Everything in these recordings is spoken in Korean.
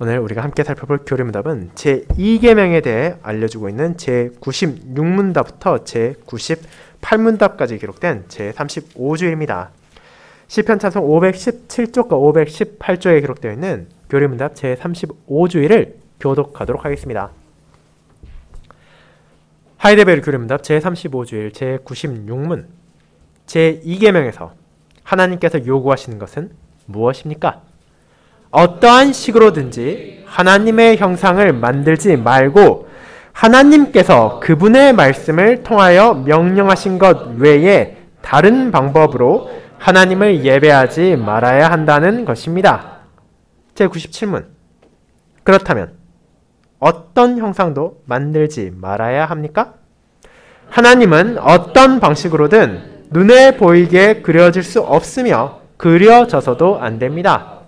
오늘 우리가 함께 살펴볼 교리문답은 제2계명에 대해 알려주고 있는 제96문답부터 제98문답까지 기록된 제35주일입니다. 시편 찬송 517쪽과 518쪽에 기록되어 있는 교리문답 제35주일을 교독하도록 하겠습니다. 하이데베르 교리문답 제35주일 제96문 제2계명에서 하나님께서 요구하시는 것은 무엇입니까? 어떠한 식으로든지 하나님의 형상을 만들지 말고 하나님께서 그분의 말씀을 통하여 명령하신 것 외에 다른 방법으로 하나님을 예배하지 말아야 한다는 것입니다. 제97문 그렇다면 어떤 형상도 만들지 말아야 합니까? 하나님은 어떤 방식으로든 눈에 보이게 그려질 수 없으며 그려져서도 안 됩니다.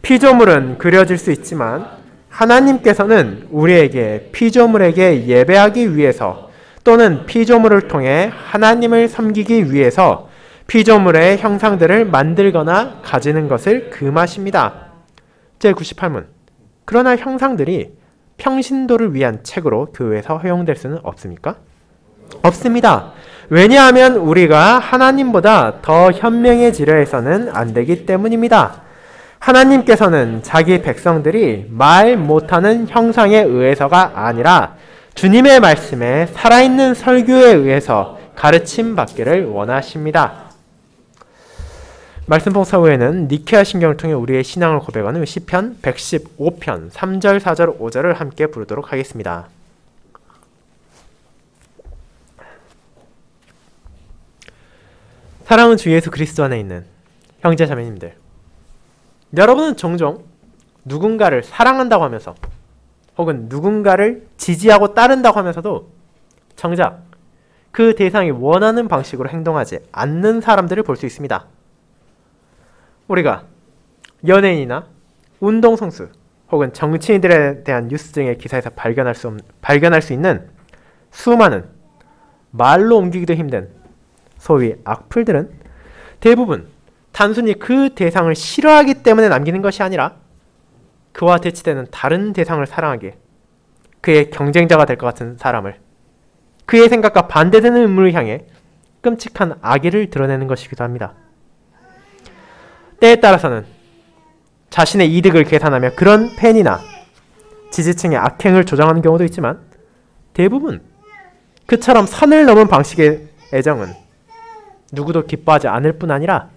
피조물은 그려질 수 있지만 하나님께서는 우리에게 피조물에게 예배하기 위해서 또는 피조물을 통해 하나님을 섬기기 위해서 피조물의 형상들을 만들거나 가지는 것을 금하십니다. 제98문 그러나 형상들이 평신도를 위한 책으로 교회에서 허용될 수는 없습니까? 없습니다. 왜냐하면 우리가 하나님보다 더 현명해지려 해서는 안 되기 때문입니다. 하나님께서는 자기 백성들이 말 못하는 형상에 의해서가 아니라 주님의 말씀에 살아있는 설교에 의해서 가르침 받기를 원하십니다. 말씀 봉사 후에는 니케아 신경을 통해 우리의 신앙을 고백하는 시편 115편 3절, 4절, 5절을 함께 부르도록 하겠습니다. 사랑하는 주 예수 그리스도 안에 있는 형제 자매님들, 여러분은 종종 누군가를 사랑한다고 하면서 혹은 누군가를 지지하고 따른다고 하면서도 정작 그 대상이 원하는 방식으로 행동하지 않는 사람들을 볼 수 있습니다. 우리가 연예인이나 운동선수 혹은 정치인들에 대한 뉴스 등의 기사에서 발견할 수 있는 수많은 말로 옮기기도 힘든 소위 악플들은 대부분 단순히 그 대상을 싫어하기 때문에 남기는 것이 아니라 그와 대치되는 다른 대상을 사랑하기에 그의 경쟁자가 될 것 같은 사람을, 그의 생각과 반대되는 인물을 향해 끔찍한 악의를 드러내는 것이기도 합니다. 때에 따라서는 자신의 이득을 계산하며 그런 팬이나 지지층의 악행을 조장하는 경우도 있지만 대부분 그처럼 선을 넘은 방식의 애정은 누구도 기뻐하지 않을 뿐 아니라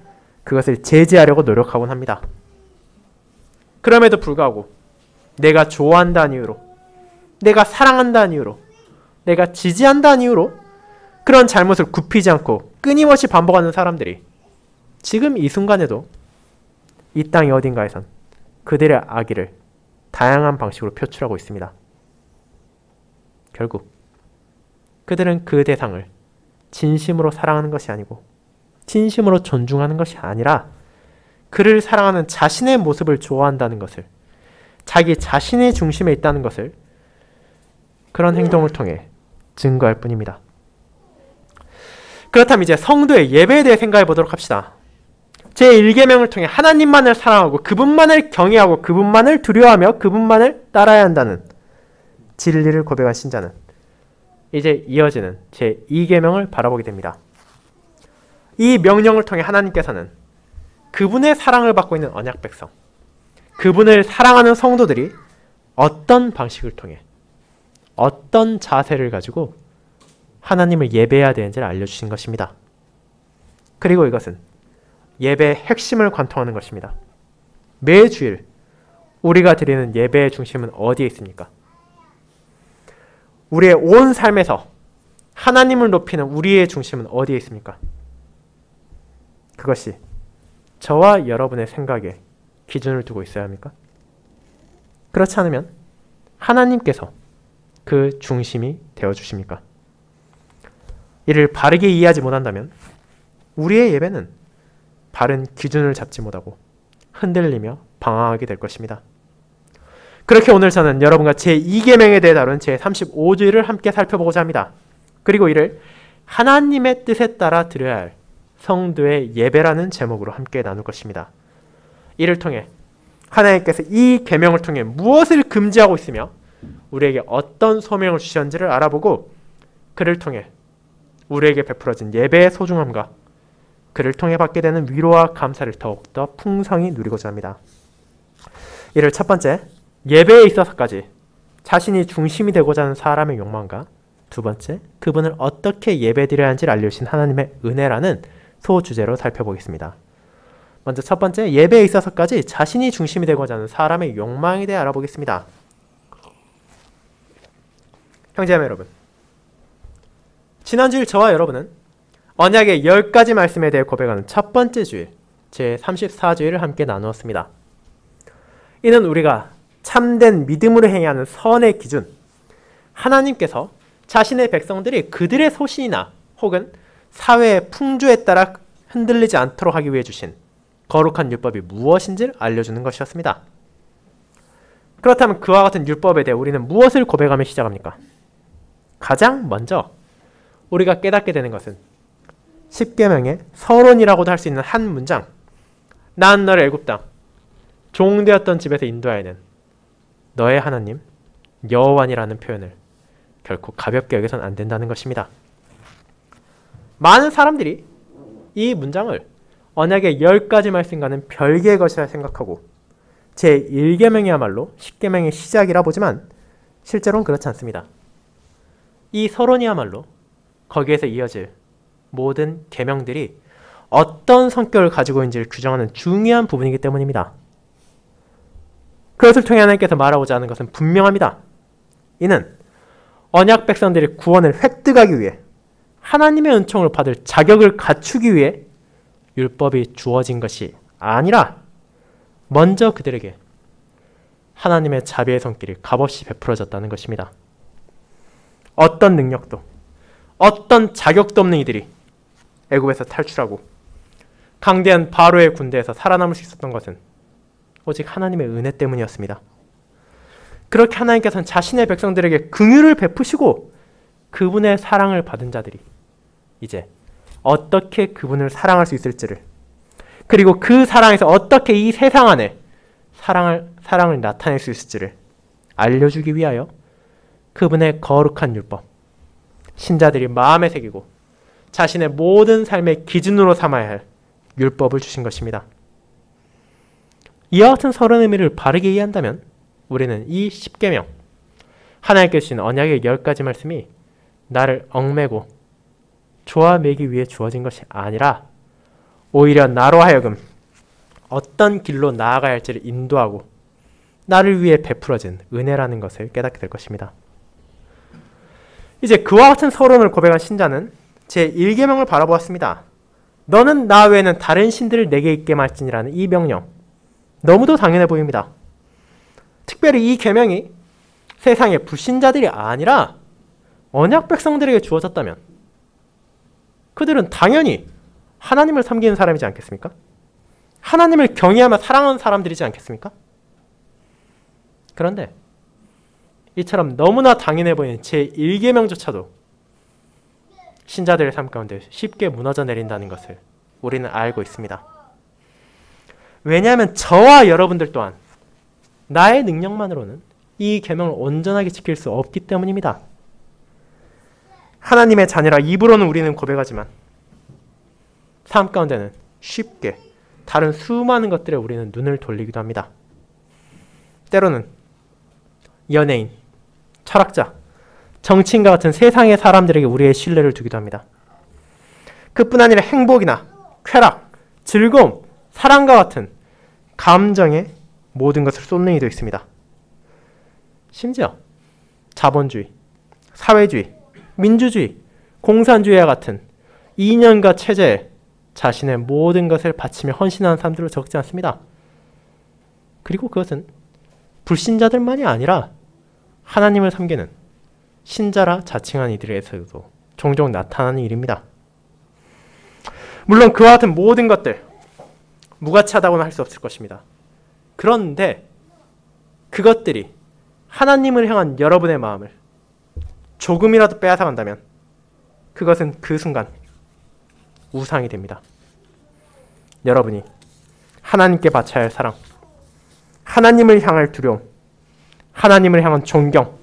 그것을 제지하려고 노력하곤 합니다. 그럼에도 불구하고 내가 좋아한다는 이유로, 내가 사랑한다는 이유로, 내가 지지한다는 이유로 그런 잘못을 굽히지 않고 끊임없이 반복하는 사람들이 지금 이 순간에도 이 땅의 어딘가에선 그들의 악의를 다양한 방식으로 표출하고 있습니다. 결국 그들은 그 대상을 진심으로 사랑하는 것이 아니고 진심으로 존중하는 것이 아니라 그를 사랑하는 자신의 모습을 좋아한다는 것을, 자기 자신의 중심에 있다는 것을 그런 행동을 통해 증거할 뿐입니다. 그렇다면 이제 성도의 예배에 대해 생각해 보도록 합시다. 제1계명을 통해 하나님만을 사랑하고 그분만을 경외하고 그분만을 두려워하며 그분만을 따라야 한다는 진리를 고백한 신자는 이제 이어지는 제2계명을 바라보게 됩니다. 이 명령을 통해 하나님께서는 그분의 사랑을 받고 있는 언약 백성, 그분을 사랑하는 성도들이 어떤 방식을 통해 어떤 자세를 가지고 하나님을 예배해야 되는지를 알려주신 것입니다. 그리고 이것은 예배의 핵심을 관통하는 것입니다. 매주일 우리가 드리는 예배의 중심은 어디에 있습니까? 우리의 온 삶에서 하나님을 높이는 우리의 중심은 어디에 있습니까? 그것이 저와 여러분의 생각에 기준을 두고 있어야 합니까? 그렇지 않으면 하나님께서 그 중심이 되어주십니까? 이를 바르게 이해하지 못한다면 우리의 예배는 바른 기준을 잡지 못하고 흔들리며 방황하게 될 것입니다. 그렇게 오늘 저는 여러분과 제2계명에 대해 다룬 제35주일을 함께 살펴보고자 합니다. 그리고 이를 하나님의 뜻에 따라 드려야 할 성도의 예배라는 제목으로 함께 나눌 것입니다. 이를 통해 하나님께서 이 계명을 통해 무엇을 금지하고 있으며 우리에게 어떤 소명을 주셨는지를 알아보고 그를 통해 우리에게 베풀어진 예배의 소중함과 그를 통해 받게 되는 위로와 감사를 더욱더 풍성히 누리고자 합니다. 이를 첫 번째, 예배에 있어서까지 자신이 중심이 되고자 하는 사람의 욕망과 두 번째, 그분을 어떻게 예배드려야 하는지를 알려주신 하나님의 은혜라는 소주제로 살펴보겠습니다. 먼저 첫 번째, 예배에 있어서까지 자신이 중심이 되고자 하는 사람의 욕망에 대해 알아보겠습니다. 형제자매 여러분, 지난주일 저와 여러분은 언약의 10가지 말씀에 대해 고백하는 첫 번째 주일, 제34주일을 함께 나누었습니다. 이는 우리가 참된 믿음으로 행해야 하는 선의 기준, 하나님께서 자신의 백성들이 그들의 소신이나 혹은 사회의 풍조에 따라 흔들리지 않도록 하기 위해 주신 거룩한 율법이 무엇인지를 알려주는 것이었습니다. 그렇다면 그와 같은 율법에 대해 우리는 무엇을 고백하며 시작합니까? 가장 먼저 우리가 깨닫게 되는 것은 십계명의 서론이라고도 할 수 있는 한 문장, 난 너를 애굽 땅 종되었던 집에서 인도하여낸 너의 하나님 여호와니라는 표현을 결코 가볍게 여겨서는 안 된다는 것입니다. 많은 사람들이 이 문장을 언약의 10가지 말씀과는 별개의 것이라 생각하고 제1계명이야말로 10계명의 시작이라 보지만 실제로는 그렇지 않습니다. 이 서론이야말로 거기에서 이어질 모든 계명들이 어떤 성격을 가지고 있는지를 규정하는 중요한 부분이기 때문입니다. 그것을 통해 하나님께서 말하고자 하는 것은 분명합니다. 이는 언약 백성들의 구원을 획득하기 위해 하나님의 은총을 받을 자격을 갖추기 위해 율법이 주어진 것이 아니라 먼저 그들에게 하나님의 자비의 손길이 값없이 베풀어졌다는 것입니다. 어떤 능력도 어떤 자격도 없는 이들이 애굽에서 탈출하고 강대한 바로의 군대에서 살아남을 수 있었던 것은 오직 하나님의 은혜 때문이었습니다. 그렇게 하나님께서는 자신의 백성들에게 긍휼을 베푸시고 그분의 사랑을 받은 자들이 이제 어떻게 그분을 사랑할 수 있을지를, 그리고 그 사랑에서 어떻게 이 세상 안에 사랑을 나타낼 수 있을지를 알려주기 위하여 그분의 거룩한 율법, 신자들이 마음에 새기고 자신의 모든 삶의 기준으로 삼아야 할 율법을 주신 것입니다. 이와 같은 서론 의미를 바르게 이해한다면 우리는 이 10계명, 하나님께서 주신 언약의 10가지 말씀이 나를 얽매고 조아매기 위해 주어진 것이 아니라 오히려 나로 하여금 어떤 길로 나아가야 할지를 인도하고 나를 위해 베풀어진 은혜라는 것을 깨닫게 될 것입니다. 이제 그와 같은 서론을 고백한 신자는 제1계명을 바라보았습니다. 너는 나 외에는 다른 신들을 내게 있게 말지니라는 이 명령, 너무도 당연해 보입니다. 특별히 이 계명이 세상의 불신자들이 아니라 언약 백성들에게 주어졌다면 그들은 당연히 하나님을 섬기는 사람이지 않겠습니까? 하나님을 경외하며 사랑하는 사람들이지 않겠습니까? 그런데 이처럼 너무나 당연해 보이는 제1계명조차도 신자들의 삶 가운데 쉽게 무너져 내린다는 것을 우리는 알고 있습니다. 왜냐하면 저와 여러분들 또한 나의 능력만으로는 이 계명을 온전하게 지킬 수 없기 때문입니다. 하나님의 자녀라 입으로는 우리는 고백하지만 삶 가운데는 쉽게 다른 수많은 것들에 우리는 눈을 돌리기도 합니다. 때로는 연예인, 철학자, 정치인과 같은 세상의 사람들에게 우리의 신뢰를 두기도 합니다. 그뿐 아니라 행복이나 쾌락, 즐거움, 사랑과 같은 감정에 모든 것을 쏟는 이도 있습니다. 심지어 자본주의, 사회주의, 민주주의, 공산주의와 같은 이념과 체제에 자신의 모든 것을 바치며 헌신하는 사람들로 적지 않습니다. 그리고 그것은 불신자들만이 아니라 하나님을 섬기는 신자라 자칭한 이들에서도 종종 나타나는 일입니다. 물론 그와 같은 모든 것들 무가치하다고는 할 수 없을 것입니다. 그런데 그것들이 하나님을 향한 여러분의 마음을 조금이라도 빼앗아간다면 그것은 그 순간 우상이 됩니다. 여러분이 하나님께 바쳐야 할 사랑, 하나님을 향할 두려움, 하나님을 향한 존경,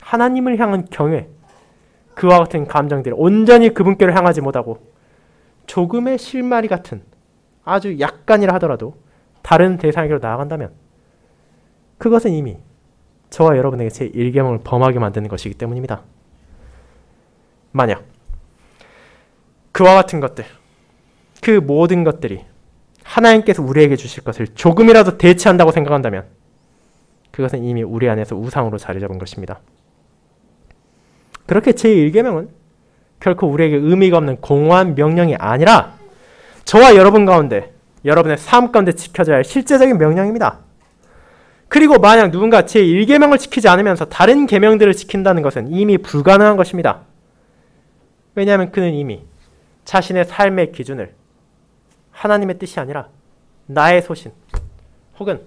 하나님을 향한 경외, 그와 같은 감정들이 온전히 그분께로 향하지 못하고 조금의 실마리 같은 아주 약간이라 하더라도 다른 대상에게로 나아간다면 그것은 이미 저와 여러분에게 제1계명을 범하게 만드는 것이기 때문입니다. 만약 그와 같은 것들, 그 모든 것들이 하나님께서 우리에게 주실 것을 조금이라도 대체한다고 생각한다면 그것은 이미 우리 안에서 우상으로 자리 잡은 것입니다. 그렇게 제1계명은 결코 우리에게 의미가 없는 공허한 명령이 아니라 저와 여러분 가운데, 여러분의 삶 가운데 지켜져야 할 실제적인 명령입니다. 그리고 만약 누군가 제1계명을 지키지 않으면서 다른 계명들을 지킨다는 것은 이미 불가능한 것입니다. 왜냐하면 그는 이미 자신의 삶의 기준을 하나님의 뜻이 아니라 나의 소신 혹은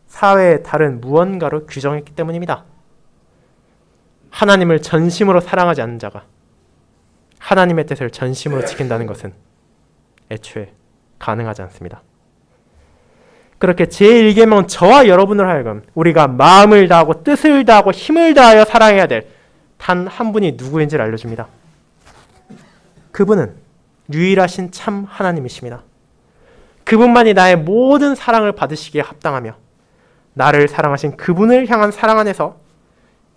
사회의 다른 무언가로 규정했기 때문입니다. 하나님을 전심으로 사랑하지 않는 자가 하나님의 뜻을 전심으로 지킨다는 것은 애초에 가능하지 않습니다. 그렇게 제1계명은 저와 여러분을 하여금 우리가 마음을 다하고 뜻을 다하고 힘을 다하여 사랑해야 될 단 한 분이 누구인지를 알려줍니다. 그분은 유일하신 참 하나님이십니다. 그분만이 나의 모든 사랑을 받으시기에 합당하며 나를 사랑하신 그분을 향한 사랑 안에서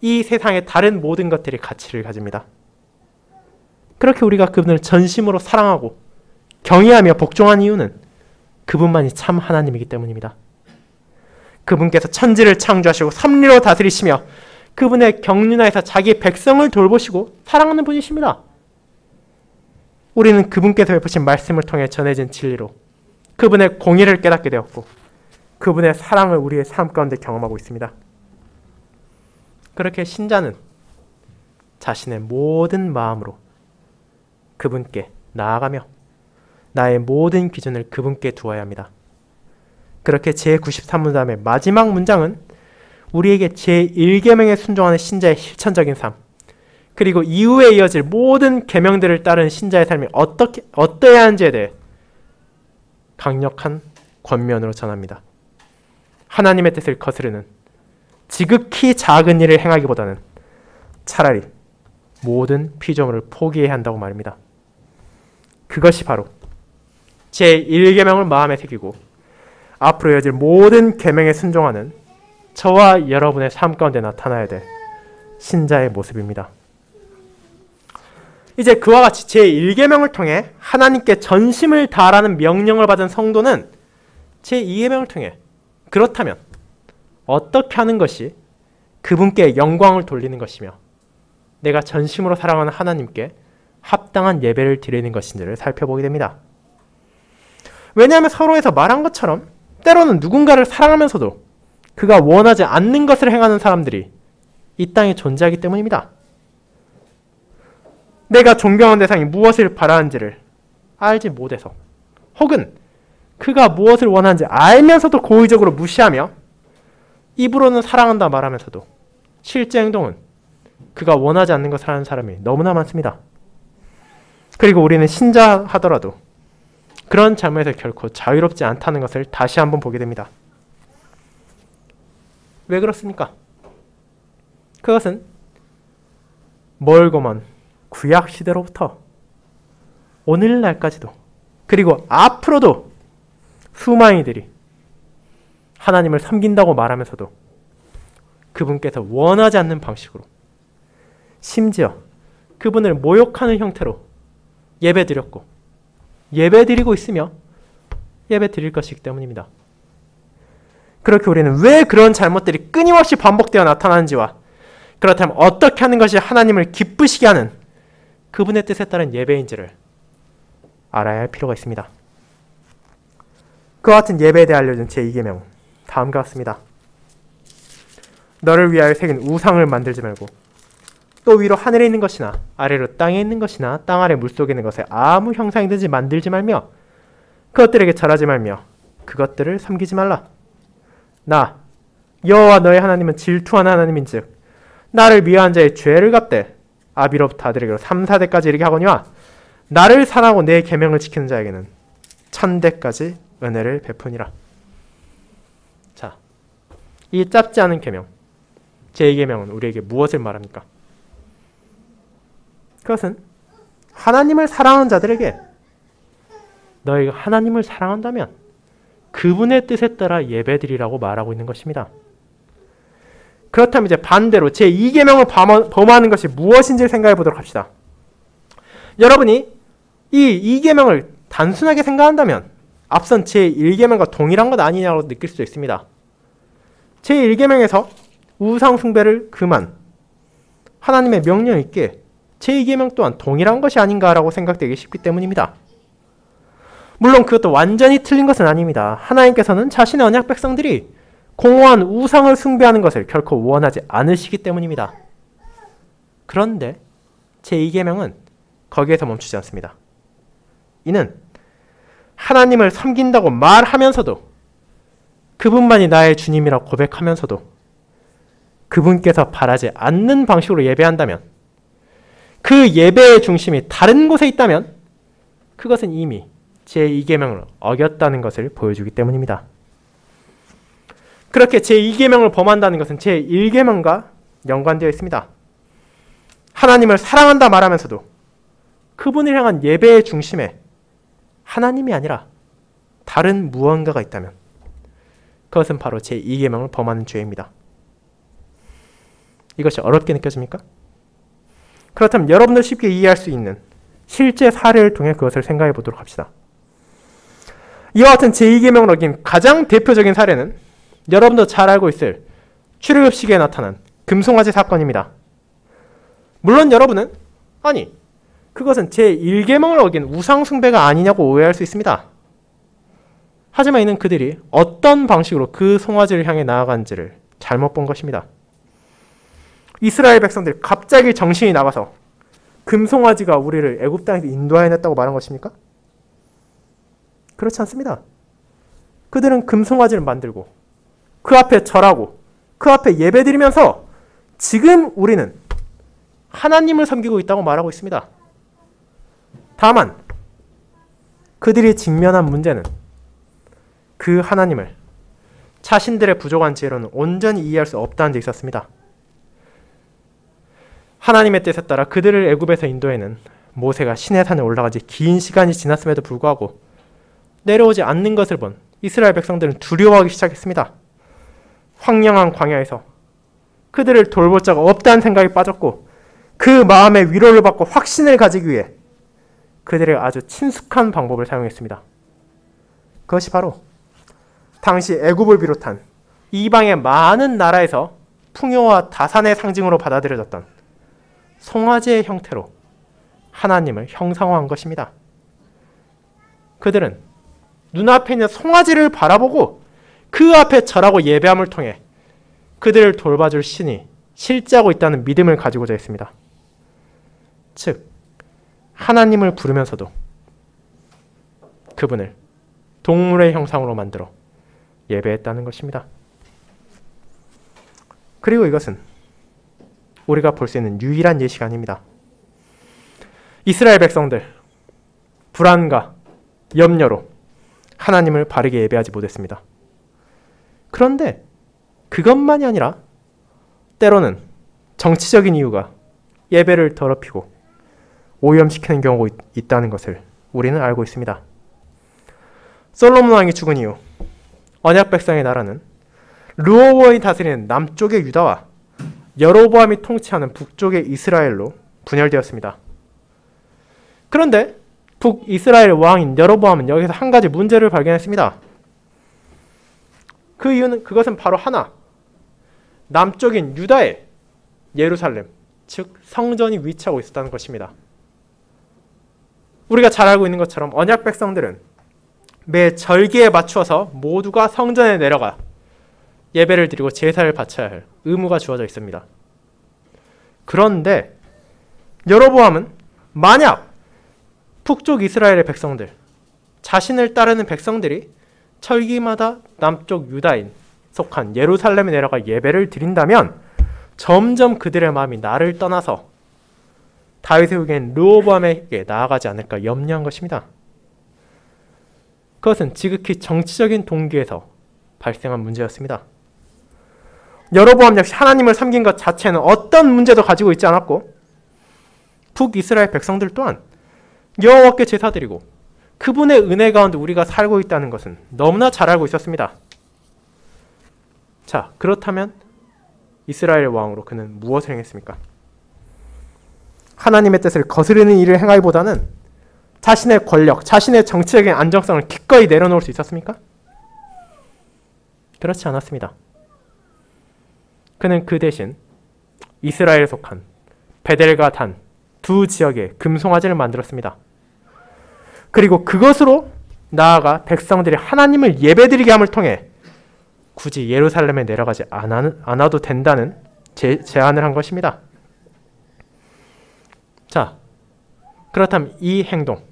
이 세상의 다른 모든 것들이 가치를 가집니다. 그렇게 우리가 그분을 전심으로 사랑하고 경외하며 복종한 이유는 그분만이 참 하나님이기 때문입니다. 그분께서 천지를 창조하시고 섭리로 다스리시며 그분의 경륜하에서 자기 백성을 돌보시고 사랑하는 분이십니다. 우리는 그분께서 베푸신 말씀을 통해 전해진 진리로 그분의 공의를 깨닫게 되었고 그분의 사랑을 우리의 삶 가운데 경험하고 있습니다. 그렇게 신자는 자신의 모든 마음으로 그분께 나아가며 나의 모든 기준을 그분께 두어야 합니다. 그렇게 제93문답의 마지막 문장은 우리에게 제1계명에 순종하는 신자의 실천적인 삶, 그리고 이후에 이어질 모든 계명들을 따르는 신자의 삶이 어떠해야 하는지에 대해 강력한 권면으로 전합니다. 하나님의 뜻을 거스르는 지극히 작은 일을 행하기보다는 차라리 모든 피조물을 포기해야 한다고 말입니다. 그것이 바로 제1계명을 마음에 새기고 앞으로 이어질 모든 계명에 순종하는 저와 여러분의 삶 가운데 나타나야 될 신자의 모습입니다. 이제 그와 같이 제1계명을 통해 하나님께 전심을 다하라는 명령을 받은 성도는 제2계명을 통해 그렇다면 어떻게 하는 것이 그분께 영광을 돌리는 것이며 내가 전심으로 사랑하는 하나님께 합당한 예배를 드리는 것인지를 살펴보게 됩니다. 왜냐하면 서론에서 말한 것처럼 때로는 누군가를 사랑하면서도 그가 원하지 않는 것을 행하는 사람들이 이 땅에 존재하기 때문입니다. 내가 존경하는 대상이 무엇을 바라는지를 알지 못해서 혹은 그가 무엇을 원하는지 알면서도 고의적으로 무시하며 입으로는 사랑한다 말하면서도 실제 행동은 그가 원하지 않는 것을 하는 사람이 너무나 많습니다. 그리고 우리는 신자하더라도 그런 잘못에서 결코 자유롭지 않다는 것을 다시 한번 보게 됩니다. 왜 그렇습니까? 그것은 멀고 먼 구약 시대로부터 오늘날까지도 그리고 앞으로도 수많은 이들이 하나님을 섬긴다고 말하면서도 그분께서 원하지 않는 방식으로 심지어 그분을 모욕하는 형태로 예배드렸고 예배드리고 있으며 예배드릴 것이기 때문입니다. 그렇게 우리는 왜 그런 잘못들이 끊임없이 반복되어 나타나는지와 그렇다면 어떻게 하는 것이 하나님을 기쁘시게 하는 그분의 뜻에 따른 예배인지를 알아야 할 필요가 있습니다. 그와 같은 예배에 대해 알려준 제2계명 다음과 같습니다. 너를 위하여 새긴 우상을 만들지 말고 또 위로 하늘에 있는 것이나 아래로 땅에 있는 것이나 땅 아래 물속에 있는 것에 아무 형상이든지 만들지 말며 그것들에게 절하지 말며 그것들을 섬기지 말라. 나 여호와 너의 하나님은 질투하는 하나님인즉 나를 미워한 자의 죄를 갚되 아비로부터 아들에게로 3, 4대까지 이르게 하거니와 나를 사랑하고 내 계명을 지키는 자에게는 1000대까지 은혜를 베푸니라. 자, 이 짧지 않은 계명, 제2계명은 우리에게 무엇을 말합니까? 그것은 하나님을 사랑하는 자들에게 너희가 하나님을 사랑한다면 그분의 뜻에 따라 예배드리라고 말하고 있는 것입니다. 그렇다면 이제 반대로 제2계명을 범하는 것이 무엇인지 생각해 보도록 합시다. 여러분이 이 2계명을 단순하게 생각한다면 앞선 제1계명과 동일한 것 아니냐고 느낄 수도 있습니다. 제1계명에서 우상 숭배를 금한 하나님의 명령이 있기에 제2계명 또한 동일한 것이 아닌가라고 생각되기 쉽기 때문입니다. 물론 그것도 완전히 틀린 것은 아닙니다. 하나님께서는 자신의 언약 백성들이 공허한 우상을 숭배하는 것을 결코 원하지 않으시기 때문입니다. 그런데 제2계명은 거기에서 멈추지 않습니다. 이는 하나님을 섬긴다고 말하면서도 그분만이 나의 주님이라고 고백하면서도 그분께서 바라지 않는 방식으로 예배한다면, 그 예배의 중심이 다른 곳에 있다면 그것은 이미 제2계명을 어겼다는 것을 보여주기 때문입니다. 그렇게 제2계명을 범한다는 것은 제1계명과 연관되어 있습니다. 하나님을 사랑한다 말하면서도 그분을 향한 예배의 중심에 하나님이 아니라 다른 무언가가 있다면 그것은 바로 제2계명을 범하는 죄입니다. 이것이 어렵게 느껴집니까? 그렇다면 여러분들 쉽게 이해할 수 있는 실제 사례를 통해 그것을 생각해 보도록 합시다. 이와 같은 제2계명을 어긴 가장 대표적인 사례는 여러분도 잘 알고 있을 출애굽시기에 나타난 금송아지 사건입니다. 물론 여러분은 그것은 제1계명을 어긴 우상숭배가 아니냐고 오해할 수 있습니다. 하지만 이는 그들이 어떤 방식으로 그 송아지를 향해 나아간지를 잘못 본 것입니다. 이스라엘 백성들이 갑자기 정신이 나가서 금송아지가 우리를 애굽 땅에서 인도해냈다고 말한 것입니까? 그렇지 않습니다. 그들은 금송아지를 만들고 그 앞에 절하고 그 앞에 예배드리면서 지금 우리는 하나님을 섬기고 있다고 말하고 있습니다. 다만 그들이 직면한 문제는 그 하나님을 자신들의 부족한 지혜로는 온전히 이해할 수 없다는 데 있었습니다. 하나님의 뜻에 따라 그들을 애굽에서 인도해낸 모세가 시내산에 올라간 지 긴 시간이 지났음에도 불구하고 내려오지 않는 것을 본 이스라엘 백성들은 두려워하기 시작했습니다. 황량한 광야에서 그들을 돌볼 자가 없다는 생각이 빠졌고 그 마음의 위로를 받고 확신을 가지기 위해 그들의 아주 친숙한 방법을 사용했습니다. 그것이 바로 당시 애굽을 비롯한 이방의 많은 나라에서 풍요와 다산의 상징으로 받아들여졌던 송아지의 형태로 하나님을 형상화한 것입니다. 그들은 눈앞에 있는 송아지를 바라보고 그 앞에 절하고 예배함을 통해 그들을 돌봐줄 신이 실제하고 있다는 믿음을 가지고자 했습니다. 즉, 하나님을 부르면서도 그분을 동물의 형상으로 만들어 예배했다는 것입니다. 그리고 이것은 우리가 볼 수 있는 유일한 예시가 아닙니다. 이스라엘 백성들, 불안과 염려로 하나님을 바르게 예배하지 못했습니다. 그런데 그것만이 아니라 때로는 정치적인 이유가 예배를 더럽히고 오염시키는 경우가 있다는 것을 우리는 알고 있습니다. 솔로몬 왕이 죽은 이후 언약 백성의 나라는 르호보암이 다스리는 남쪽의 유다와 여로보암이 통치하는 북쪽의 이스라엘로 분열되었습니다. 그런데 북이스라엘 왕인 여로보암은 여기서 한 가지 문제를 발견했습니다. 그 이유는 그것은 바로 하나, 남쪽인 유다의 예루살렘, 즉 성전이 위치하고 있었다는 것입니다. 우리가 잘 알고 있는 것처럼 언약 백성들은 매 절기에 맞추어서 모두가 성전에 내려가 예배를 드리고 제사를 바쳐야 할 의무가 주어져 있습니다. 그런데 여로보암은 만약 북쪽 이스라엘의 백성들, 자신을 따르는 백성들이 절기마다 남쪽 유다인 속한 예루살렘에 내려가 예배를 드린다면 점점 그들의 마음이 나를 떠나서 다윗의 후계인 르호보암에게 나아가지 않을까 염려한 것입니다. 그것은 지극히 정치적인 동기에서 발생한 문제였습니다. 여로보암 역시 하나님을 섬긴 것 자체는 어떤 문제도 가지고 있지 않았고 북이스라엘 백성들 또한 여호와께 제사드리고 그분의 은혜 가운데 우리가 살고 있다는 것은 너무나 잘 알고 있었습니다. 자, 그렇다면 이스라엘 왕으로 그는 무엇을 행했습니까? 하나님의 뜻을 거스르는 일을 행하기보다는 자신의 권력, 자신의 정치적인 안정성을 기꺼이 내려놓을 수 있었습니까? 그렇지 않았습니다. 그는 그 대신 이스라엘에 속한 베델과 단 두 지역에 금송아지를 만들었습니다. 그리고 그것으로 나아가 백성들이 하나님을 예배드리게 함을 통해 굳이 예루살렘에 내려가지 않아도 된다는 제안을 한 것입니다. 자, 그렇다면 이 행동,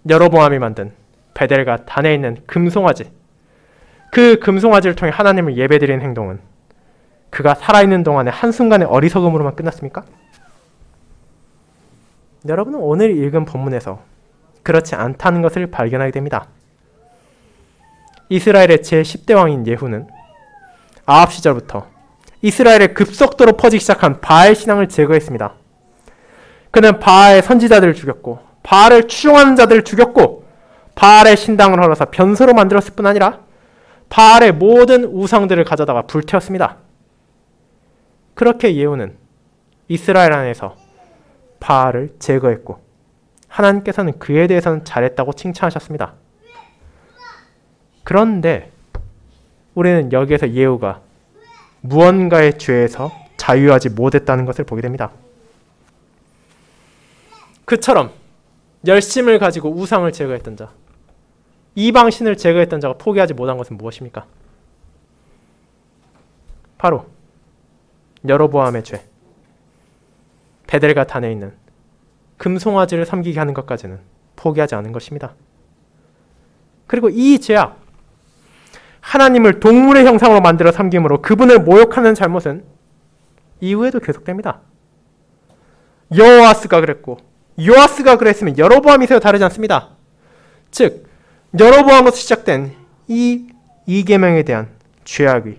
여로보암이 만든 베델과 단에 있는 금송아지, 그 금송아지를 통해 하나님을 예배드리는 행동은 그가 살아있는 동안의 한순간의 어리석음으로만 끝났습니까? 여러분은 오늘 읽은 본문에서 그렇지 않다는 것을 발견하게 됩니다. 이스라엘의 제10대 왕인 예후는 아합 시절부터 이스라엘에 급속도로 퍼지기 시작한 바알 신앙을 제거했습니다. 그는 바알의 선지자들을 죽였고 바알을 추종하는 자들을 죽였고 바알의 신당을 헐어서 변소로 만들었을 뿐 아니라 바알의 모든 우상들을 가져다가 불태웠습니다. 그렇게 예후는 이스라엘 안에서 바알을 제거했고 하나님께서는 그에 대해서는 잘했다고 칭찬하셨습니다. 그런데 우리는 여기에서 예후가 무언가의 죄에서 자유하지 못했다는 것을 보게 됩니다. 그처럼 열심을 가지고 우상을 제거했던 자, 이방신을 제거했던 자가 포기하지 못한 것은 무엇입니까? 바로 여로보암의 죄, 베델과 단에 있는 금송아지를 섬기게 하는 것까지는 포기하지 않은 것입니다. 그리고 이 죄악, 하나님을 동물의 형상으로 만들어 섬김으로 그분을 모욕하는 잘못은 이후에도 계속됩니다. 여호아스가 그랬고 요아스가 그랬으면 여로보암이 세워 다르지 않습니다. 즉 여로보암으로서 시작된 이 이계명에 대한 죄악이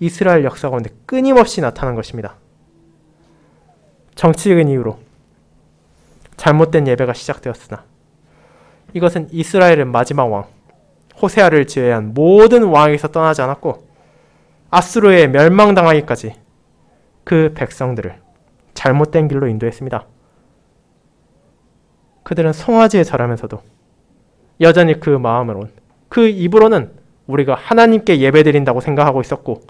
이스라엘 역사 가운데 끊임없이 나타난 것입니다. 정치적인 이유로 잘못된 예배가 시작되었으나 이것은 이스라엘의 마지막 왕 호세아를 제외한 모든 왕에서 떠나지 않았고 아수르에 멸망당하기까지 그 백성들을 잘못된 길로 인도했습니다. 그들은 송아지에 절하면서도 여전히 그 마음으로는, 그 입으로는 우리가 하나님께 예배드린다고 생각하고 있었고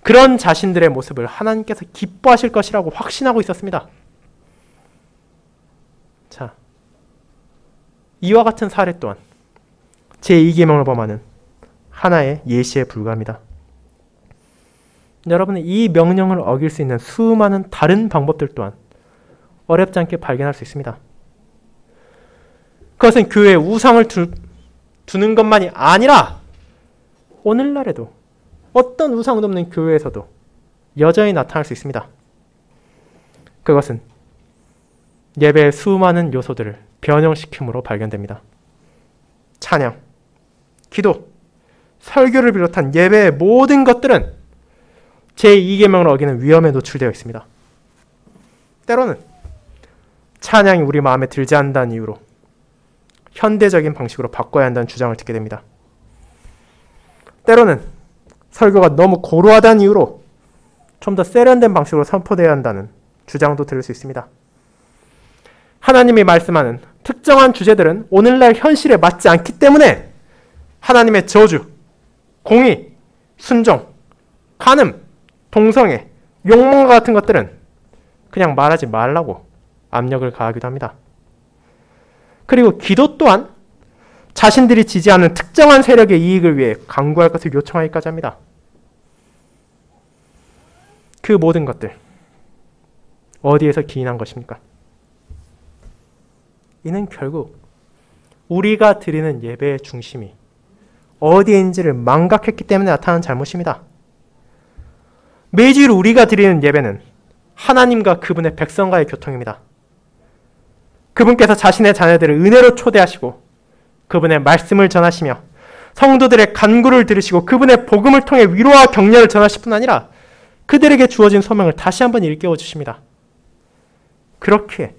그런 자신들의 모습을 하나님께서 기뻐하실 것이라고 확신하고 있었습니다. 자, 이와 같은 사례 또한 제2계명을 범하는 하나의 예시에 불과합니다. 여러분은 이 명령을 어길 수 있는 수많은 다른 방법들 또한 어렵지 않게 발견할 수 있습니다. 그것은 교회에 우상을 두는 것만이 아니라 오늘날에도 어떤 우상도 없는 교회에서도 여전히 나타날 수 있습니다. 그것은 예배의 수많은 요소들을 변형시킴으로 발견됩니다. 찬양, 기도, 설교를 비롯한 예배의 모든 것들은 제2계명을 어기는 위험에 노출되어 있습니다. 때로는 찬양이 우리 마음에 들지 않는다는 이유로 현대적인 방식으로 바꿔야 한다는 주장을 듣게 됩니다. 때로는 설교가 너무 고루하다는 이유로 좀 더 세련된 방식으로 선포되어야 한다는 주장도 들을 수 있습니다. 하나님이 말씀하는 특정한 주제들은 오늘날 현실에 맞지 않기 때문에 하나님의 저주, 공의, 순종, 간음, 동성애, 욕망과 같은 것들은 그냥 말하지 말라고 압력을 가하기도 합니다. 그리고 기도 또한 자신들이 지지하는 특정한 세력의 이익을 위해 강구할 것을 요청하기까지 합니다. 그 모든 것들 어디에서 기인한 것입니까? 이는 결국 우리가 드리는 예배의 중심이 어디에 있는지를 망각했기 때문에 나타나는 잘못입니다. 매주일 우리가 드리는 예배는 하나님과 그분의 백성과의 교통입니다. 그분께서 자신의 자녀들을 은혜로 초대하시고 그분의 말씀을 전하시며 성도들의 간구를 들으시고 그분의 복음을 통해 위로와 격려를 전하실 뿐 아니라 그들에게 주어진 소명을 다시 한번 일깨워 주십니다. 그렇게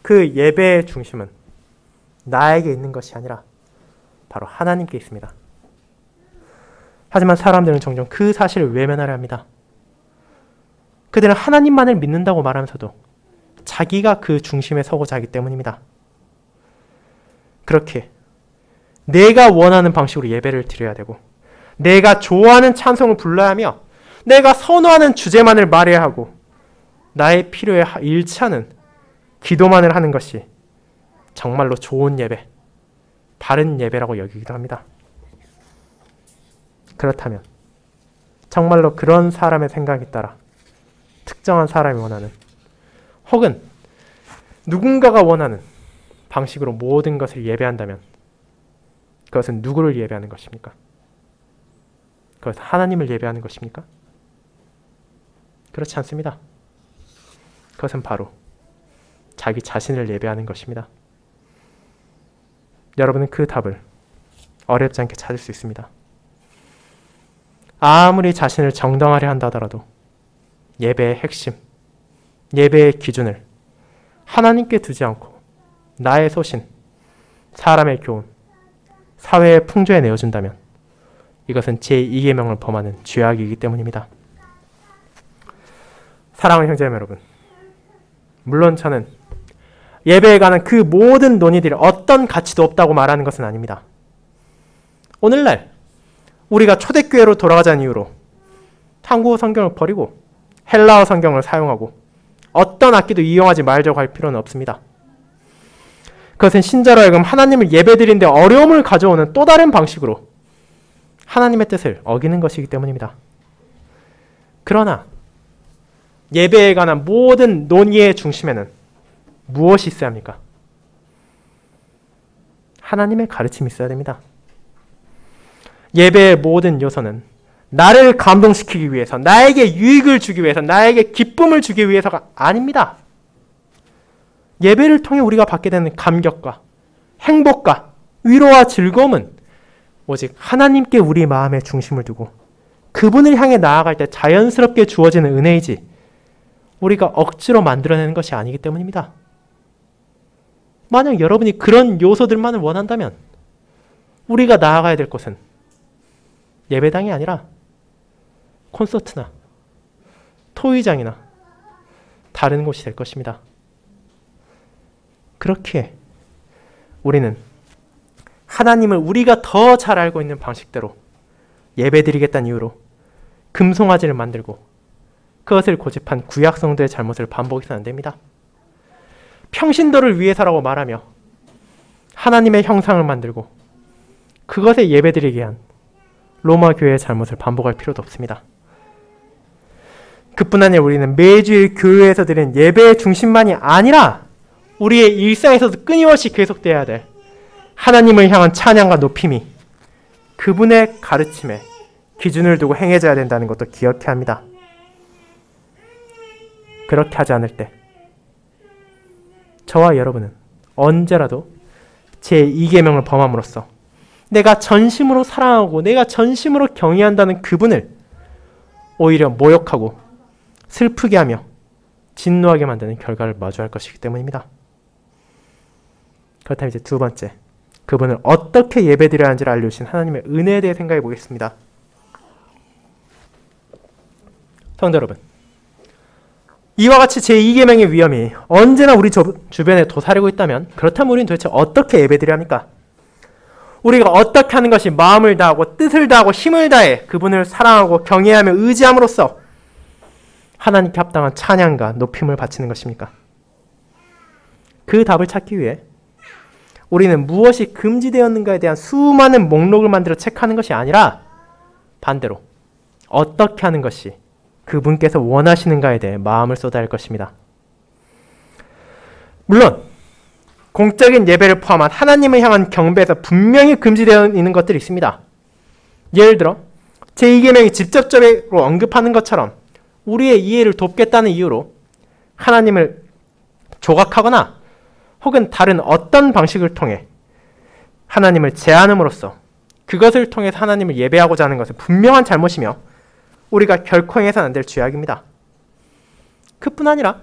그 예배의 중심은 나에게 있는 것이 아니라 바로 하나님께 있습니다. 하지만 사람들은 종종 그 사실을 외면하려 합니다. 그들은 하나님만을 믿는다고 말하면서도 자기가 그 중심에 서고자 하기 때문입니다. 그렇게 내가 원하는 방식으로 예배를 드려야 되고 내가 좋아하는 찬송을 불러야 하며 내가 선호하는 주제만을 말해야 하고 나의 필요에 일치하는 기도만을 하는 것이 정말로 좋은 예배, 바른 예배라고 여기기도 합니다. 그렇다면 정말로 그런 사람의 생각에 따라 특정한 사람이 원하는 혹은 누군가가 원하는 방식으로 모든 것을 예배한다면 그것은 누구를 예배하는 것입니까? 그것은 하나님을 예배하는 것입니까? 그렇지 않습니다. 그것은 바로 자기 자신을 예배하는 것입니다. 여러분은 그 답을 어렵지 않게 찾을 수 있습니다. 아무리 자신을 정당하려 한다 하더라도 예배의 핵심, 예배의 기준을 하나님께 두지 않고 나의 소신, 사람의 교훈, 사회의 풍조에 내어준다면 이것은 제2계명을 범하는 죄악이기 때문입니다. 사랑하는 형제자매 여러분, 물론 저는 예배에 관한 그 모든 논의들이 어떤 가치도 없다고 말하는 것은 아닙니다. 오늘날 우리가 초대교회로 돌아가자는 이유로 한국어 성경을 버리고 헬라어 성경을 사용하고 어떤 악기도 이용하지 말자고 할 필요는 없습니다. 그것은 신자로 하여금 하나님을 예배드리는데 어려움을 가져오는 또 다른 방식으로 하나님의 뜻을 어기는 것이기 때문입니다. 그러나 예배에 관한 모든 논의의 중심에는 무엇이 있어야 합니까? 하나님의 가르침이 있어야 됩니다. 예배의 모든 요소는 나를 감동시키기 위해서, 나에게 유익을 주기 위해서, 나에게 기쁨을 주기 위해서가 아닙니다. 예배를 통해 우리가 받게 되는 감격과 행복과 위로와 즐거움은 오직 하나님께 우리 마음의 중심을 두고 그분을 향해 나아갈 때 자연스럽게 주어지는 은혜이지 우리가 억지로 만들어내는 것이 아니기 때문입니다. 만약 여러분이 그런 요소들만을 원한다면 우리가 나아가야 될 곳은 예배당이 아니라 콘서트나 토의장이나 다른 곳이 될 것입니다. 그렇게 우리는 하나님을 우리가 더 잘 알고 있는 방식대로 예배드리겠다는 이유로 금송아지를 만들고 그것을 고집한 구약 성도의 잘못을 반복해서는 안 됩니다. 평신도를 위해서라고 말하며 하나님의 형상을 만들고 그것에 예배드리게 한 로마 교회의 잘못을 반복할 필요도 없습니다. 그뿐 아니라 우리는 매주일 교회에서 드리는 예배의 중심만이 아니라 우리의 일상에서도 끊임없이 계속돼야 될 하나님을 향한 찬양과 높임이 그분의 가르침에 기준을 두고 행해져야 된다는 것도 기억해야 합니다. 그렇게 하지 않을 때 저와 여러분은 언제라도 제2계명을 범함으로써 내가 전심으로 사랑하고 내가 전심으로 경외한다는 그분을 오히려 모욕하고 슬프게 하며 진노하게 만드는 결과를 마주할 것이기 때문입니다. 그렇다면 이제 두 번째, 그분을 어떻게 예배드려야 하는지를 알려주신 하나님의 은혜에 대해 생각해 보겠습니다. 성도 여러분, 이와 같이 제2계명의 위험이 언제나 우리 주변에 도사리고 있다면 그렇다면 우리는 도대체 어떻게 예배드려야 합니까? 우리가 어떻게 하는 것이 마음을 다하고 뜻을 다하고 힘을 다해 그분을 사랑하고 경외하며 의지함으로써 하나님께 합당한 찬양과 높임을 바치는 것입니까? 그 답을 찾기 위해 우리는 무엇이 금지되었는가에 대한 수많은 목록을 만들어 체크하는 것이 아니라 반대로 어떻게 하는 것이 그분께서 원하시는가에 대해 마음을 쏟아야 할 것입니다. 물론 공적인 예배를 포함한 하나님을 향한 경배에서 분명히 금지되어 있는 것들이 있습니다. 예를 들어 제2계명이 직접적으로 언급하는 것처럼 우리의 이해를 돕겠다는 이유로 하나님을 조각하거나 혹은 다른 어떤 방식을 통해 하나님을 제한함으로써 그것을 통해서 하나님을 예배하고자 하는 것은 분명한 잘못이며 우리가 결코 행해서는 안 될 죄악입니다. 그뿐 아니라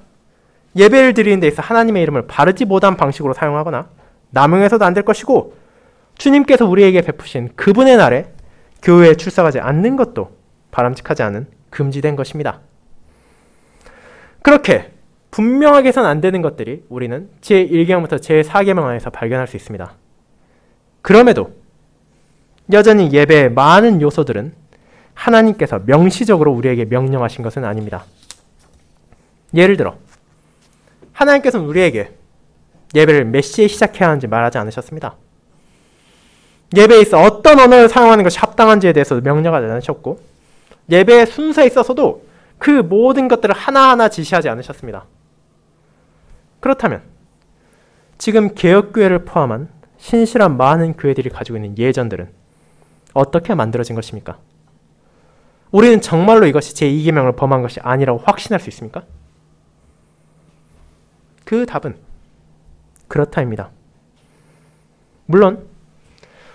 예배를 드리는 데 있어 하나님의 이름을 바르지 못한 방식으로 사용하거나 남용해서도 안 될 것이고 주님께서 우리에게 베푸신 그분의 날에 교회에 출석하지 않는 것도 바람직하지 않은 금지된 것입니다. 그렇게 분명하게 해서는 안 되는 것들이 우리는 제1계명부터 제4계명 안에서 발견할 수 있습니다. 그럼에도 여전히 예배의 많은 요소들은 하나님께서 명시적으로 우리에게 명령하신 것은 아닙니다. 예를 들어 하나님께서는 우리에게 예배를 몇 시에 시작해야 하는지 말하지 않으셨습니다. 예배에 있어 어떤 언어를 사용하는 것이 합당한지에 대해서도 명령하지 않으셨고 예배의 순서에 있어서도 그 모든 것들을 하나하나 지시하지 않으셨습니다. 그렇다면 지금 개혁교회를 포함한 신실한 많은 교회들이 가지고 있는 예전들은 어떻게 만들어진 것입니까? 우리는 정말로 이것이 제2계명을 범한 것이 아니라고 확신할 수 있습니까? 그 답은 그렇다입니다. 물론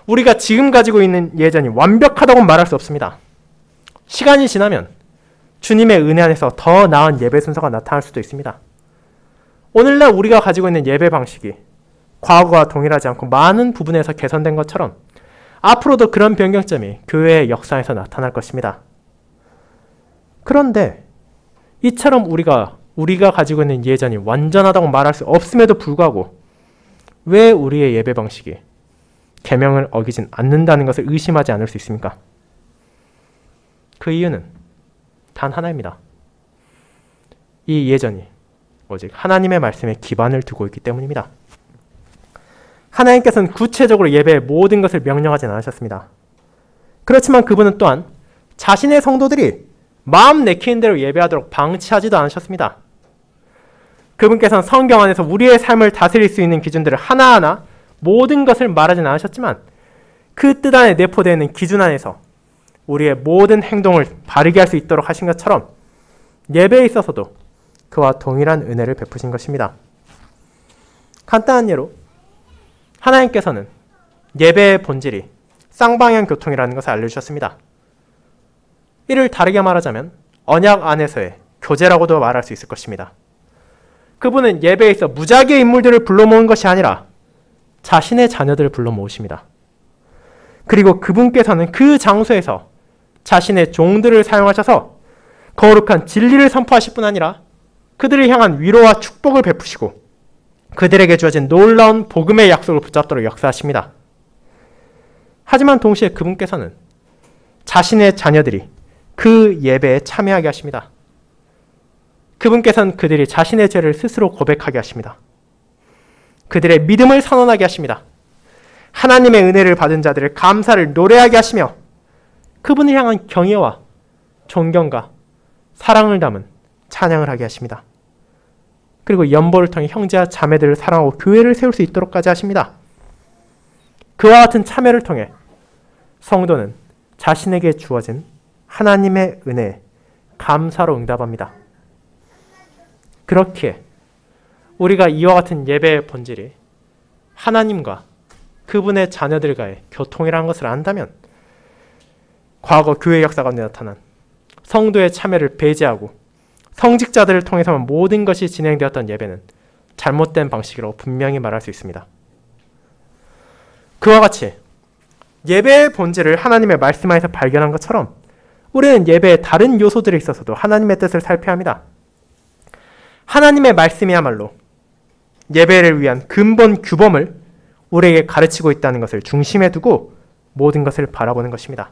우리가 지금 가지고 있는 예전이 완벽하다고 말할 수 없습니다. 시간이 지나면 주님의 은혜 안에서 더 나은 예배 순서가 나타날 수도 있습니다. 오늘날 우리가 가지고 있는 예배 방식이 과거와 동일하지 않고 많은 부분에서 개선된 것처럼 앞으로도 그런 변경점이 교회의 역사에서 나타날 것입니다. 그런데 이처럼 우리가 가지고 있는 예전이 완전하다고 말할 수 없음에도 불구하고 왜 우리의 예배 방식이 계명을 어기진 않는다는 것을 의심하지 않을 수 있습니까? 그 이유는 단 하나입니다. 이 예전이 오직 하나님의 말씀에 기반을 두고 있기 때문입니다. 하나님께서는 구체적으로 예배의 모든 것을 명령하진 않으셨습니다. 그렇지만 그분은 또한 자신의 성도들이 마음 내키는 대로 예배하도록 방치하지도 않으셨습니다. 그분께서는 성경 안에서 우리의 삶을 다스릴 수 있는 기준들을 하나하나 모든 것을 말하진 않으셨지만 그 뜻 안에 내포되어 있는 기준 안에서 우리의 모든 행동을 바르게 할 수 있도록 하신 것처럼 예배에 있어서도 그와 동일한 은혜를 베푸신 것입니다. 간단한 예로 하나님께서는 예배의 본질이 쌍방향 교통이라는 것을 알려주셨습니다. 이를 다르게 말하자면 언약 안에서의 교제라고도 말할 수 있을 것입니다. 그분은 예배에 있어 무작위의 인물들을 불러 모은 것이 아니라 자신의 자녀들을 불러 모으십니다. 그리고 그분께서는 그 장소에서 자신의 종들을 사용하셔서 거룩한 진리를 선포하실 뿐 아니라 그들을 향한 위로와 축복을 베푸시고 그들에게 주어진 놀라운 복음의 약속을 붙잡도록 역사하십니다. 하지만 동시에 그분께서는 자신의 자녀들이 그 예배에 참여하게 하십니다. 그분께서는 그들이 자신의 죄를 스스로 고백하게 하십니다. 그들의 믿음을 선언하게 하십니다. 하나님의 은혜를 받은 자들을 감사를 노래하게 하시며 그분을 향한 경외와 존경과 사랑을 담은 찬양을 하게 하십니다. 그리고 연보를 통해 형제와 자매들을 사랑하고 교회를 세울 수 있도록까지 하십니다. 그와 같은 참여를 통해 성도는 자신에게 주어진 하나님의 은혜에 감사로 응답합니다. 그렇기에 우리가 이와 같은 예배의 본질이 하나님과 그분의 자녀들과의 교통이라는 것을 안다면 과거 교회 역사 가운데 나타난 성도의 참여를 배제하고 성직자들을 통해서만 모든 것이 진행되었던 예배는 잘못된 방식이라고 분명히 말할 수 있습니다. 그와 같이 예배의 본질을 하나님의 말씀 안에서 발견한 것처럼 우리는 예배의 다른 요소들에 있어서도 하나님의 뜻을 살펴야 합니다. 하나님의 말씀이야말로 예배를 위한 근본 규범을 우리에게 가르치고 있다는 것을 중심에 두고 모든 것을 바라보는 것입니다.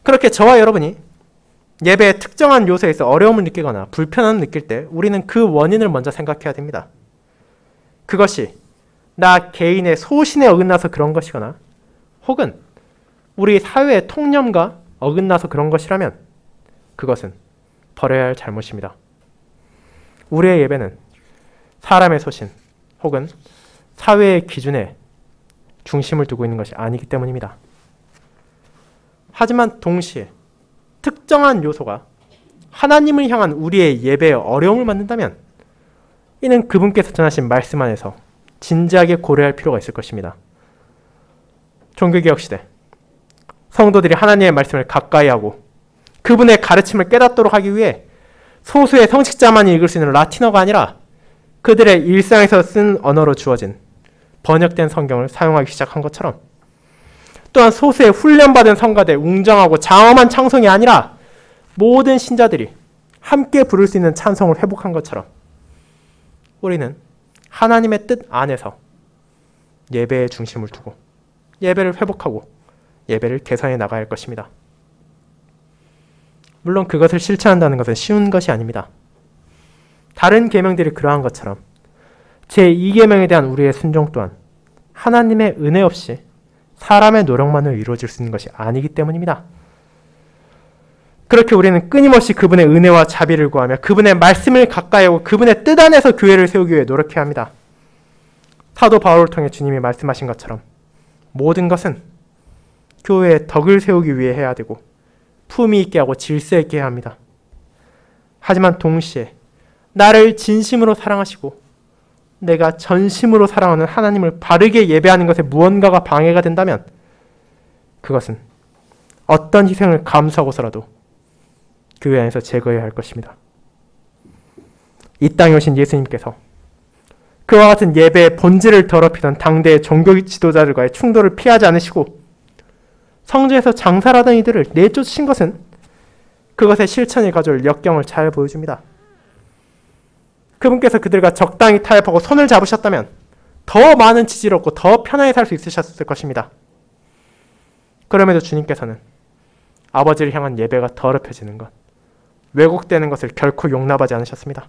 그렇게 저와 여러분이 예배의 특정한 요소에서 어려움을 느끼거나 불편함을 느낄 때 우리는 그 원인을 먼저 생각해야 됩니다. 그것이 나 개인의 소신에 어긋나서 그런 것이거나 혹은 우리 사회의 통념과 어긋나서 그런 것이라면 그것은 버려야 할 잘못입니다. 우리의 예배는 사람의 소신 혹은 사회의 기준에 중심을 두고 있는 것이 아니기 때문입니다. 하지만 동시에 특정한 요소가 하나님을 향한 우리의 예배에 어려움을 만든다면 이는 그분께서 전하신 말씀 안에서 진지하게 고려할 필요가 있을 것입니다. 종교개혁 시대 성도들이 하나님의 말씀을 가까이 하고 그분의 가르침을 깨닫도록 하기 위해 소수의 성직자만이 읽을 수 있는 라틴어가 아니라 그들의 일상에서 쓴 언어로 주어진 번역된 성경을 사용하기 시작한 것처럼, 또한 소수의 훈련받은 성가대 웅장하고 장엄한 찬송이 아니라 모든 신자들이 함께 부를 수 있는 찬송을 회복한 것처럼 우리는 하나님의 뜻 안에서 예배의 중심을 두고 예배를 회복하고 예배를 개선해 나가야 할 것입니다. 물론 그것을 실천한다는 것은 쉬운 것이 아닙니다. 다른 계명들이 그러한 것처럼 제2계명에 대한 우리의 순종 또한 하나님의 은혜 없이 사람의 노력만으로 이루어질 수 있는 것이 아니기 때문입니다. 그렇게 우리는 끊임없이 그분의 은혜와 자비를 구하며 그분의 말씀을 가까이 하고 그분의 뜻 안에서 교회를 세우기 위해 노력해야 합니다. 사도 바울을 통해 주님이 말씀하신 것처럼 모든 것은 교회의 덕을 세우기 위해 해야 되고 품위 있게 하고 질서 있게 해야 합니다. 하지만 동시에 나를 진심으로 사랑하시고 내가 전심으로 사랑하는 하나님을 바르게 예배하는 것에 무언가가 방해가 된다면 그것은 어떤 희생을 감수하고서라도 교회 안에서 제거해야 할 것입니다. 이 땅에 오신 예수님께서 그와 같은 예배의 본질을 더럽히던 당대의 종교 지도자들과의 충돌을 피하지 않으시고 성전에서 장사를 하던 이들을 내쫓으신 것은 그것의 실천이 가져올 역경을 잘 보여줍니다. 그분께서 그들과 적당히 타협하고 손을 잡으셨다면 더 많은 지지를 얻고 더 편하게 살 수 있으셨을 것입니다. 그럼에도 주님께서는 아버지를 향한 예배가 더럽혀지는 것, 왜곡되는 것을 결코 용납하지 않으셨습니다.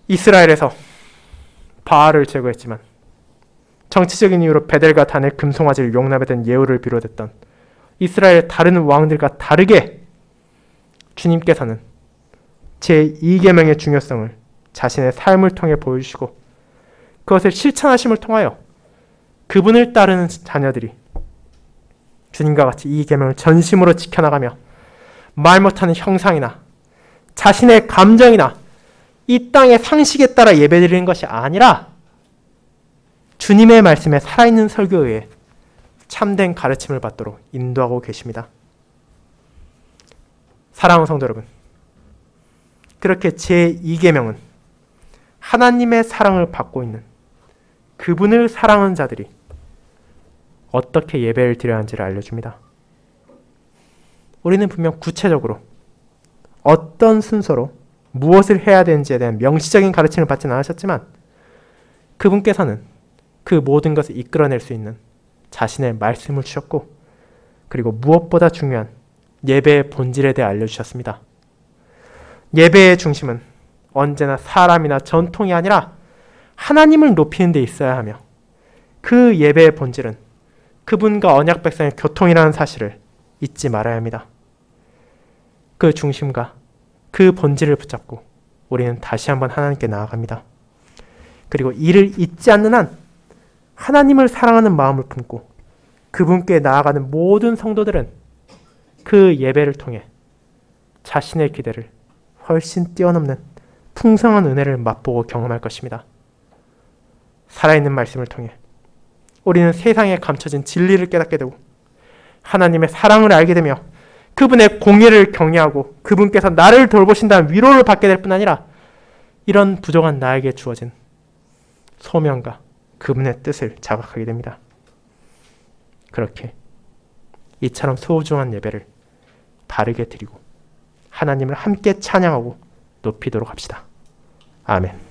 이스라엘에서 바알을 제거했지만 정치적인 이유로 베델과 단의 금송아지를 용납했던 예후를 비롯했던 이스라엘의 다른 왕들과 다르게 주님께서는 제2계명의 중요성을 자신의 삶을 통해 보여주시고 그것을 실천하심을 통하여 그분을 따르는 자녀들이 주님과 같이 이 계명을 전심으로 지켜나가며 말 못하는 형상이나 자신의 감정이나 이 땅의 상식에 따라 예배드리는 것이 아니라 주님의 말씀에 살아있는 설교에 참된 가르침을 받도록 인도하고 계십니다. 사랑하는 성도 여러분, 그렇게 제2계명은 하나님의 사랑을 받고 있는 그분을 사랑하는 자들이 어떻게 예배를 드려야 하는지를 알려줍니다. 우리는 분명 구체적으로 어떤 순서로 무엇을 해야 되는지에 대한 명시적인 가르침을 받지는 않으셨지만 그분께서는 그 모든 것을 이끌어낼 수 있는 자신의 말씀을 주셨고 그리고 무엇보다 중요한 예배의 본질에 대해 알려주셨습니다. 예배의 중심은 언제나 사람이나 전통이 아니라 하나님을 높이는 데 있어야 하며 그 예배의 본질은 그분과 언약 백성의 교통이라는 사실을 잊지 말아야 합니다. 그 중심과 그 본질을 붙잡고 우리는 다시 한번 하나님께 나아갑니다. 그리고 이를 잊지 않는 한 하나님을 사랑하는 마음을 품고 그분께 나아가는 모든 성도들은 그 예배를 통해 자신의 기대를 훨씬 뛰어넘는 풍성한 은혜를 맛보고 경험할 것입니다. 살아있는 말씀을 통해 우리는 세상에 감춰진 진리를 깨닫게 되고 하나님의 사랑을 알게 되며 그분의 공의를 경외하고 그분께서 나를 돌보신다는 위로를 받게 될 뿐 아니라 이런 부족한 나에게 주어진 소명과 그분의 뜻을 자각하게 됩니다. 그렇게 이처럼 소중한 예배를 바르게 드리고 하나님을 함께 찬양하고 높이도록 합시다. 아멘.